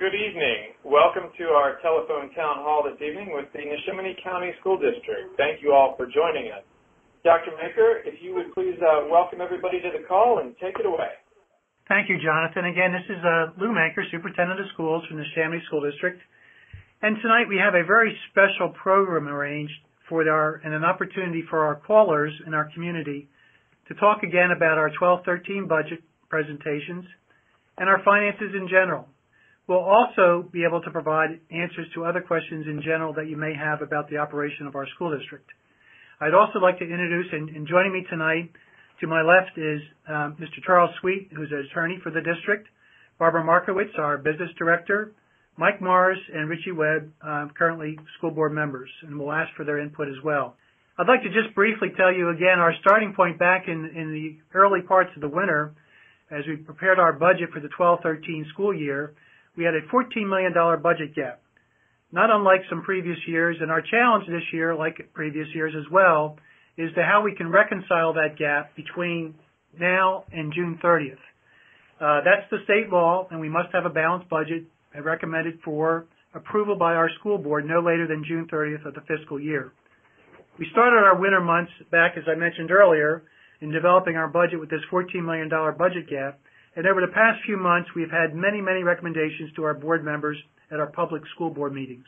Good evening. Welcome to our telephone town hall this evening with the Neshaminy School District. Thank you all for joining us. Dr. Muenker, if you would please welcome everybody to the call and take it away. Thank you, Jonathan. Again, this is Lou Muenker, Superintendent of Schools from the Neshaminy School District. And tonight we have a very special program arranged and an opportunity for our callers in our community to talk again about our 12-13 budget presentations and our finances in general. We'll also be able to provide answers to other questions in general that you may have about the operation of our school district. I'd also like to introduce, and joining me tonight to my left is Mr. Charles Sweet, who's an attorney for the district, Barbara Markowitz, our business director, Mike Morris, and Richie Webb, currently school board members, and we'll ask for their input as well. I'd like to just briefly tell you again our starting point back in the early parts of the winter, as we prepared our budget for the 12-13 school year. We had a $14 million budget gap, not unlike some previous years, and our challenge this year, like previous years as well, is to how we can reconcile that gap between now and June 30th. That's the state law, and we must have a balanced budget recommended for approval by our school board no later than June 30th of the fiscal year. We started our winter months back, as I mentioned earlier, in developing our budget with this $14 million budget gap. And over the past few months, we've had many, many recommendations to our board members at our public school board meetings.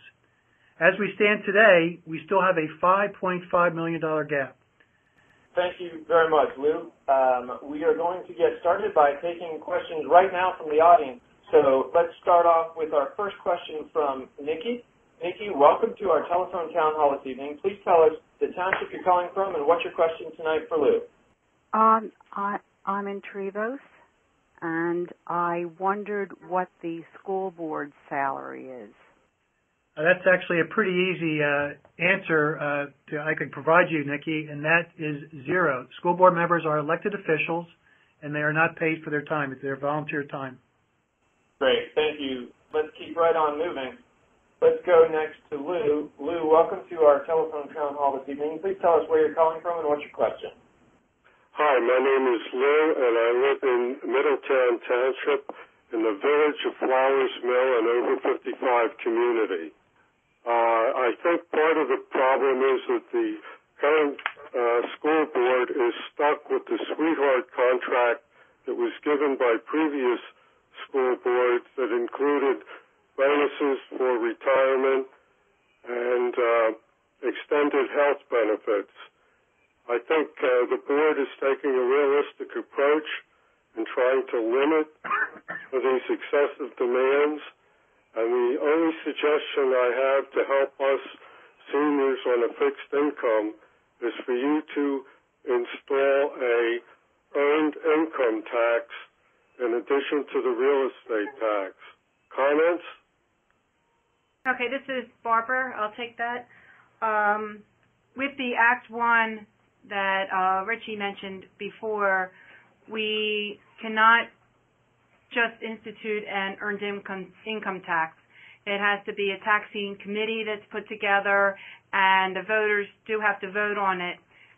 As we stand today, we still have a $5.5 million gap. Thank you very much, Lou. We are going to get started by taking questions right now from the audience. So let's start off with our first question from Nikki. Nikki, welcome to our telephone town hall this evening. Please tell us the township you're calling from and what's your question tonight for Lou. I'm in Trevose, and I wondered what the school board salary is. That's actually a pretty easy answer I could provide you, Nikki, and that is zero. School board members are elected officials, and they are not paid for their time. It's their volunteer time. Great. Thank you. Let's keep right on moving. Let's go next to Lou. Lou, welcome to our telephone town hall this evening. Please tell us where you're calling from and what's your question. Hi, my name is Lou, and I live in Middletown Township in the Village of Flowers Mill and over 55 community. I think part of the problem is that the current school board is stuck with the sweetheart contract that was given by previous school boards that included bonuses for retirement and extended health benefits. I think the board is taking a realistic approach in trying to limit these excessive demands, and the only suggestion I have to help us seniors on a fixed income is for you to install a earned income tax in addition to the real estate tax. Comments? Okay, this is Barbara. I'll take that. With the Act 1 that Richie mentioned before, we cannot just institute an earned income tax. It has to be a taxing committee that's put together, and the voters do have to vote on it.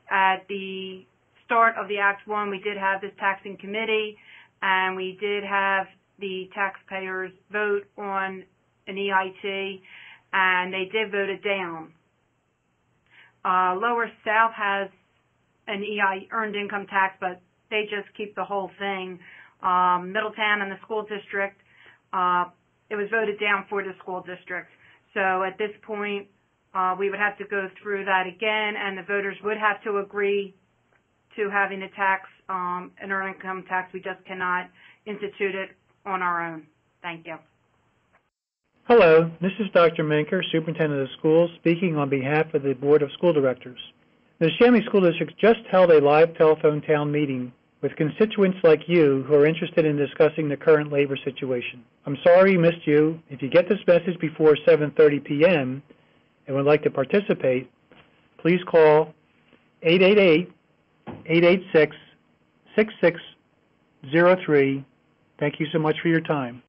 At the start of the Act 1, we did have this taxing committee, and we did have the taxpayers vote on an EIT, and they did vote it down. Lower South has an earned income tax, but they just keep the whole thing. Middletown and the school district, it was voted down for the school district. So at this point, we would have to go through that again, and the voters would have to agree to having a tax, an earned income tax. We just cannot institute it on our own. Thank you. Hello, this is Dr. Muenker, Superintendent of Schools, speaking on behalf of the Board of School Directors. The Neshaminy School District just held a live telephone town meeting with constituents like you who are interested in discussing the current labor situation. I'm sorry we missed you. If you get this message before 7:30 p.m. and would like to participate, please call 888-886-6603. Thank you so much for your time.